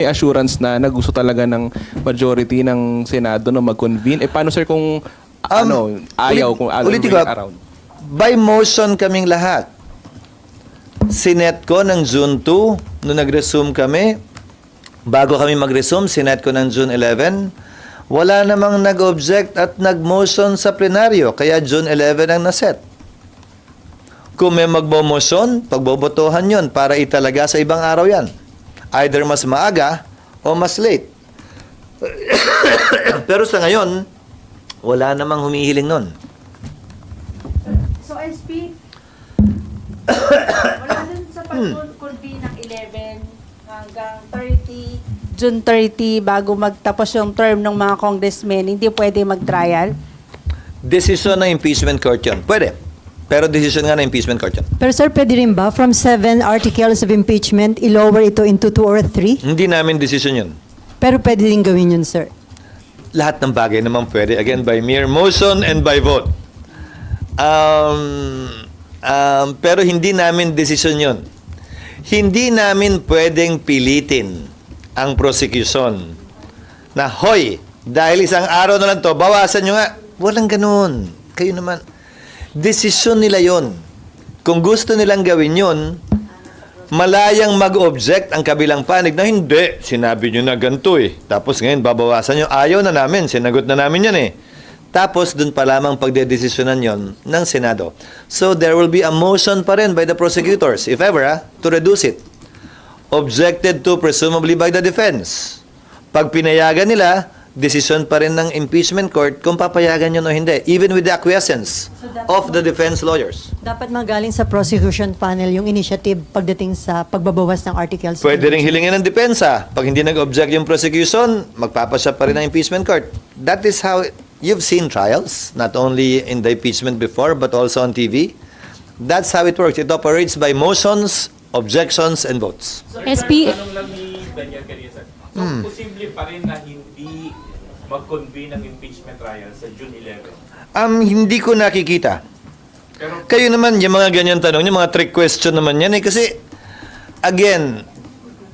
may assurance na gusto talaga ng majority ng Senado na mag-convene. Paano sir kung ayaw, kung ayaw ulitin ko, around? by motion kaming lahat. Sinet ko ng June 2, nung nag-resume kami, bago kami mag-resume, sinet ko ng June 11, wala namang nag-object at nag-motion sa plenaryo, kaya June 11 ang naset. Kung may magbo-motion, pagbobotohan yon para italaga sa ibang araw yan. Either mas maaga o mas late. Pero sa ngayon, wala namang humihiling nun. So, SP, wala dun sa pag-convene ng 11 hanggang 30, June 30, bago magtapos yung term ng mga congressmen, hindi pwede mag-trial? Decision ng impeachment court yun. Pwede. Pero decision nga ng impeachment court yun. Pero sir, pwede rin ba from 7 articles of impeachment, i-lower ito into 2 or 3? Hindi namin decision yun. Pero pwede rin gawin yun, sir. Lahat ng bagay naman pwede. Again, by mere motion and by vote. Pero hindi namin decision yun. Hindi namin pwedeng pilitin ang prosecution na, hoy, dahil isang araw na lang to, bawasan nyo nga. Walang ganun. Kayo naman. Desisyon nila yon. Kung gusto nilang gawin yon, malayang mag-object ang kabilang panig na hindi, sinabi nyo na ganito eh. Tapos ngayon, babawasan nyo. Ayaw na namin, sinagot na namin yan eh. Tapos, dun pa lamang pagdedesisyonan yon ng Senado. So, there will be a motion pa rin by the prosecutors, if ever, to reduce it. Objected to, presumably, by the defense. Pag pinayagan nila, desisyon pa rin ng impeachment court kung papayagan yun o hindi, even with the acquiescence of the defense lawyers. Dapat magaling sa prosecution panel yung initiative pagdating sa pagbabawas ng articles. Pwede rin hilingin ng depensa. Pag hindi nag-object yung prosecution, magpapasya pa rin ng impeachment court. That is how you've seen trials, not only in the impeachment before, but also on TV. That's how it works. It operates by motions, objections, and votes. So, SP tanong lang ni Daniel kanina, sir. So, posible pa rin na hindi mag-convene ng impeachment trial sa June 11? Hindi ko nakikita. Pero, Kayo naman, yung mga ganyan tanong, yung mga trick question naman yan eh. Kasi, again,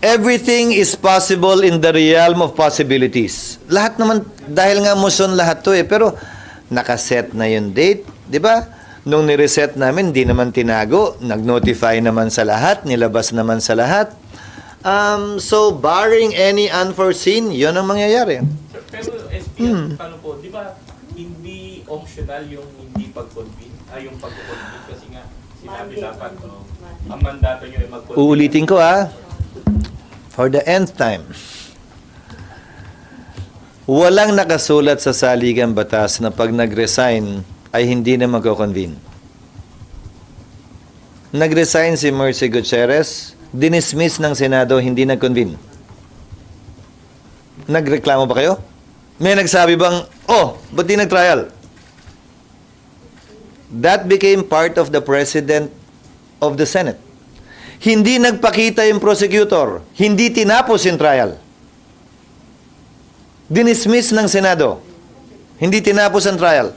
everything is possible in the realm of possibilities. Lahat naman, dahil nga motion lahat to eh. Pero, nakaset na yung date, di ba? Nung nireset namin, di naman tinago. Nag-notify naman sa lahat, nilabas naman sa lahat. So, barring any unforeseen, yun ang mangyayari. pero SP, tanong po, di ba hindi optional yung hindi pag-convene? Yung pag-convene kasi nga sinabi dapat, ang mandato nyo ay mag-convene. Uulitin ko for the nth time. Walang nakasulat sa saligang batas na pag nag-resign ay hindi na magko-convene. Nag-resign si Mercy Gutierrez, dinismiss ng Senado, hindi nag-convene. Nagreklamo ba kayo? May nagsabi bang, ba't di nag-trial? That became part of the President of the Senate. Hindi nagpakita yung prosecutor. Hindi tinapos yung trial. Dinismiss ng Senado. Hindi tinapos ang trial.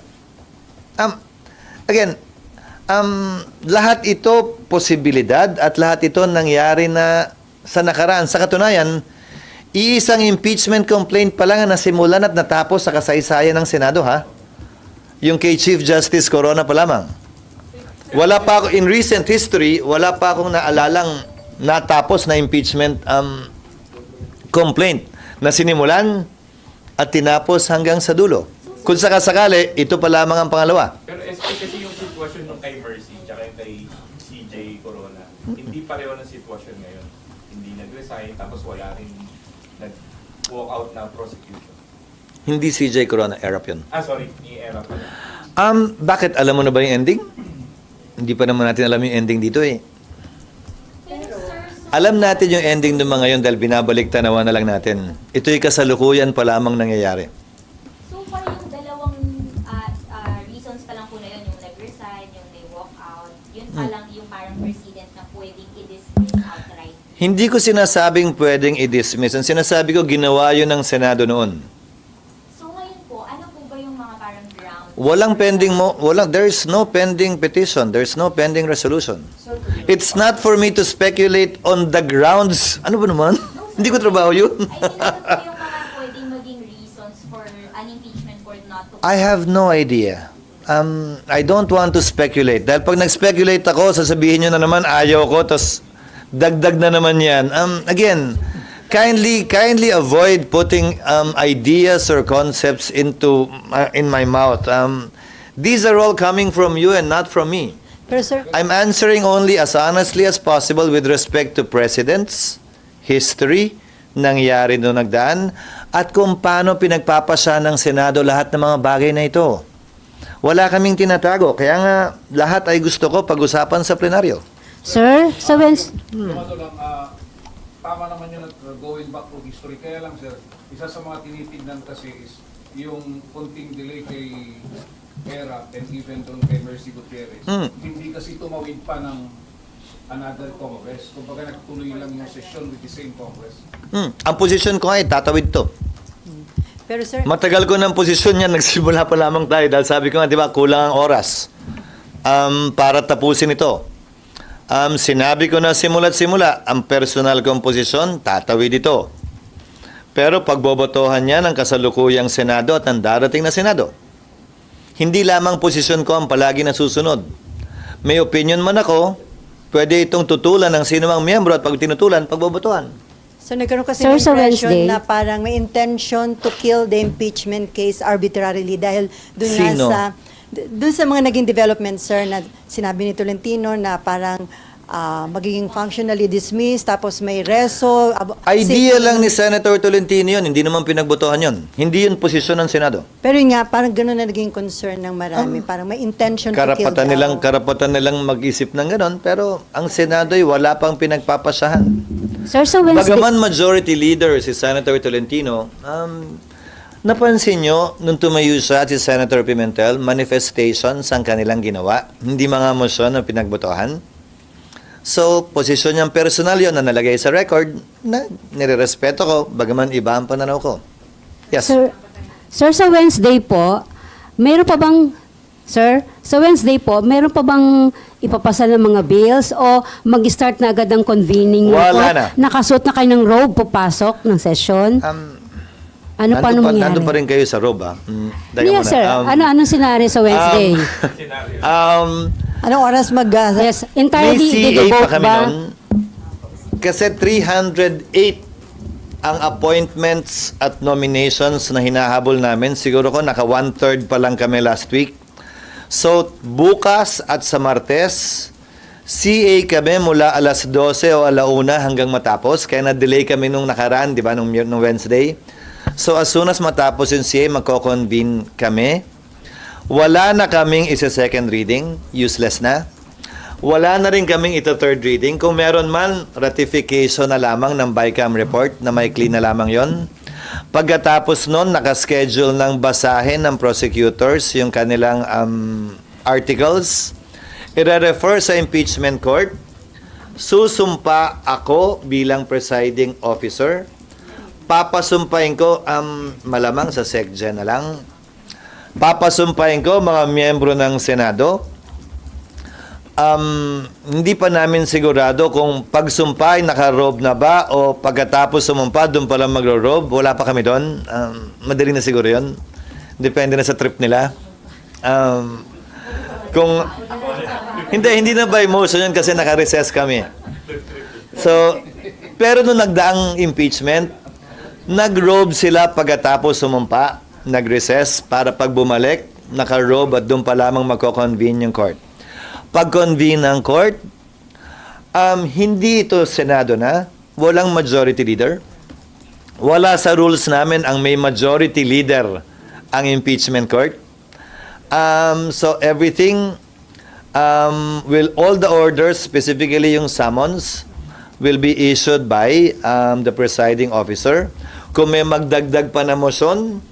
Lahat ito posibilidad at lahat ito nangyari na sa nakaraan. Sa katunayan, iisang impeachment complaint pa lang na simulan at natapos sa kasaysayan ng Senado, Yung kay Chief Justice Corona pa lamang. Wala pa ako, in recent history, wala pa akong naalalang natapos na impeachment complaint na sinimulan at tinapos hanggang sa dulo. Kung sakasakali, ito pa lamang ang pangalawa. Pero SP kasi yung sitwasyon nung kay Mercy tsaka yung kay CJ Corona, hindi pareho ng sitwasyon ngayon. Hindi nag-resign, tapos wala rin nag-walk out na prosecution. Hindi CJ Corona, erap yun. Sorry, ni Era pala. Bakit? Alam mo na ba yung ending? Hindi pa naman natin alam yung ending dito eh. Alam natin yung ending ng mga yun dahil binabalik tanawan na lang natin. Ito'y kasalukuyan pa lamang nangyayari. So far, yung dalawang reasons pa lang po na yun, yung nag-resign, yung they walk out, yun pa lang yung parang precedent na pwedeng i-dismiss outright. Hindi ko sinasabing pwedeng i-dismiss. Ang sinasabi ko, ginawa yun ng Senado noon. So ngayon po, ano po ba yung mga parang grounds? There is no pending petition. There is no pending resolution. It's not for me to speculate on the grounds. Ano ba naman? No, Hindi ko trabaho yun. I mean, ano po yung mga pwedeng maging reasons for an impeachment court not to... I have no idea. I don't want to speculate. Dahil pag nag-speculate ako, sasabihin nyo na naman, ayaw ko, tapos dagdag na naman yan. Again, kindly avoid putting ideas or concepts into in my mouth. These are all coming from you and not from me. Pero sir, I'm answering only as honestly as possible with respect to precedents, history, nangyari noong nagdaan, at kung paano pinagpapasa ng Senado lahat ng mga bagay na ito. Wala kaming tinatago, kaya nga lahat ay gusto ko pag-usapan sa plenaryo. Sir, sa Ano lang, tama naman yun at going back to history. Kaya lang sir, isa sa mga tinitignan kasi is yung konting delay kay Era and even doon kay Mercy Gutierrez. Hindi kasi tumawid pa ng another Congress. Kumbaga nagtuloy lang yung session with the same Congress. Ang posisyon ko ay tatawid to. pero sir, Matagal ko ng posisyon yan, nagsimula pa lamang tayo dahil sabi ko nga, di ba, kulang ang oras para tapusin ito. Sinabi ko na simula't simula, ang personal kong posisyon, tatawid ito. Pero pagbobotohan niya ng kasalukuyang Senado at ang darating na Senado. Hindi lamang posisyon ko ang palagi nasusunod. May opinion man ako, pwede itong tutulan ng sinumang miyembro at pag tinutulan, pagbobotohan. so nagkaroon kasi Sir, ng sa impression Wednesday- na parang may intention to kill the impeachment case arbitrarily dahil dun nga Sino? dun sa mga naging development, sir, na sinabi ni Tolentino na parang magiging functionally dismissed, tapos may reso. Idea lang ni Senator Tolentino yun, hindi naman pinagbotohan yun. Hindi yun posisyon ng Senado. Pero yun nga, parang gano'n na naging concern ng marami. Parang may intention to kill Karapatan nilang mag-isip ng ganon, pero ang Senado ay wala pang pinagpapasahan. Sir, sa Wednesday, Bagaman majority leader si Senator Tolentino, napansin nyo, nung tumayo siya si Senator Pimentel, manifestations ang kanilang ginawa, hindi mga motion ang pinagbotohan. So, posisyon niyang personal yun na nalagay sa record na nirerespeto ko, bagaman iba ang pananaw ko. Yes. Sir, sa Wednesday po, meron pa bang, sir, sa Wednesday po, meron pa bang ipapasa ng mga bills o mag-start na agad ang convening Wala po? na. Nakasuot na kayo ng robe, papasok ng session? Ano pa Nandun mangyari? nandun pa rin kayo sa robe, ah. Yes, sir. Anong senaryo sa Wednesday? Anong oras yes, May entirely CA i-vote pa kami ba? nun. Kasi 308 ang appointments at nominations na hinahabol namin. Siguro ko naka 1/3 pa lang kami last week. So, bukas at sa Martes, CA kami mula alas 12 o alauna hanggang matapos. Kaya na-delay kami nung nakaraan, di ba, nung Wednesday. So, as soon as matapos yung CA, magko-convene kami. Wala na kaming isa-second reading, useless na. Wala na rin kaming ito-third reading. Kung meron man, ratification na lamang ng BICAM report na may clean na lamang yon. Pagkatapos nun, nakaschedule ng basahin ng prosecutors yung kanilang articles. I-refer sa impeachment court. Susumpa ako bilang presiding officer. Papasumpain ko, malamang sa SecGen na lang. Papasumpain ko mga miyembro ng Senado. Hindi pa namin sigurado kung pagsumpa ay naka-robe na ba o pagkatapos sumumpa, doon pa lang magro-robe. Wala pa kami doon. Madali na siguro yun. Depende na sa trip nila. Hindi na by motion yun kasi naka-recess kami. So, pero nung nagdaang impeachment, nag-robe sila pagkatapos sumumpa, nag-recess para pag bumalik, naka-robe at doon pa lamang magko-convene yung court. Pag-convene ng court, hindi ito Senado na, walang majority leader. Wala sa rules namin ang may majority leader ang impeachment court. So everything, all the orders, specifically yung summons, will be issued by the presiding officer. Kung may magdagdag pa na motion,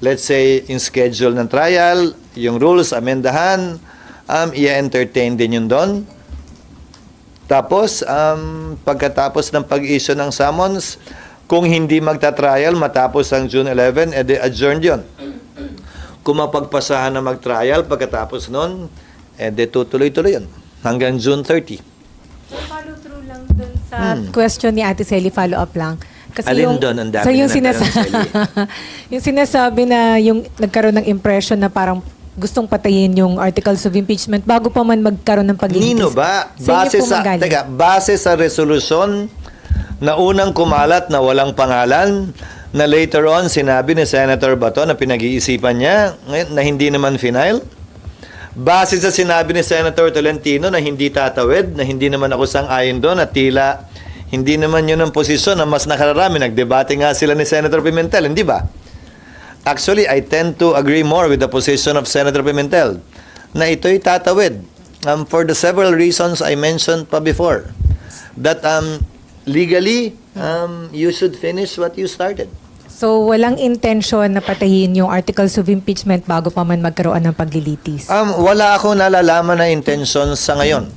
let's say in schedule ng trial, yung rules, amendahan, i-entertain din yun doon. Tapos, pagkatapos ng pag-issue ng summons, kung hindi magta-trial matapos ang June 11, edi adjourned yun. Kung mapagpasahan na mag-trial, pagkatapos nun, edi tutuloy-tuloy yun. Hanggang June 30. So, follow through lang dun sa Sa question ni Ate Sally, follow-up lang. Alin doon? Ang dami so yung, na natanong, Sally. yung sinasabi na yung nagkaroon ng impression na parang gustong patayin yung articles of impeachment bago pa man magkaroon ng paglilitis. Nino ba? Sa inyo po manggaling? Base sa resolusyon na unang kumalat na walang pangalan, na later on sinabi ni Senator Bato na pinag-iisipan niya ngayon, na hindi naman final. Base sa sinabi ni Senator Tolentino na hindi tatawid, na hindi naman ako sang-ayon doon, at tila hindi naman yun ang posisyon na mas nakararami. Nagdebate nga sila ni Senator Pimentel, hindi ba? Actually, I tend to agree more with the position of Senator Pimentel na ito'y tatawid for the several reasons I mentioned pa before. That legally, you should finish what you started. So walang intention na patayin yung articles of impeachment bago pa man magkaroon ng paglilitis. Wala akong nalalaman na intention sa ngayon.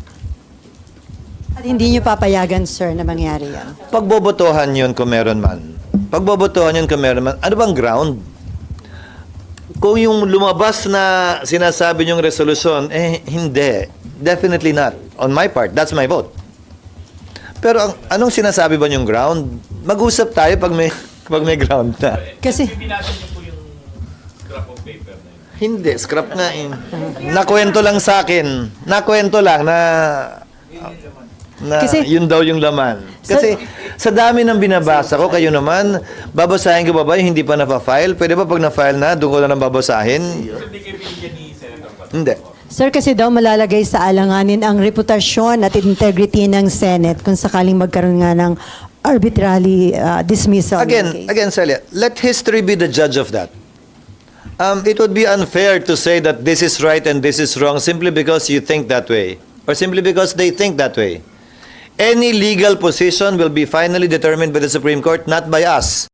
At hindi nyo papayagan, sir, na mangyari yan. Pagbobotohan yun kung meron man. Pagbobotohan yun kung meron man. Ano bang ground? Kung yung lumabas na sinasabi yung resolusyon, hindi. Definitely not. On my part, that's my vote. Pero anong sinasabi ba yung ground? Mag-usap tayo pag may ground na. Kasi, Binasa niyo po yung scrap of paper na yun. Hindi, scrap nga eh. Nakwento lang sa akin. Nakwento lang na Kasi- yun daw yung laman. Kasi sa dami ng binabasa ko, kayo naman, babasahin ko ba ba yung hindi pa na-file? Pwede ba pag na-file na, doon ko na lang babasahin? So, hindi kayo binigyan ni Senator Bato? Hindi. sir, kasi daw malalagay sa alanganin ang reputasyon at integrity ng Senate kung sakaling magkaroon nga ng arbitrary dismissal. ng case. Again, Celia, let history be the judge of that. It would be unfair to say that this is right and this is wrong simply because you think that way, or simply because they think that way. Any legal position will be finally determined by the Supreme Court, not by us.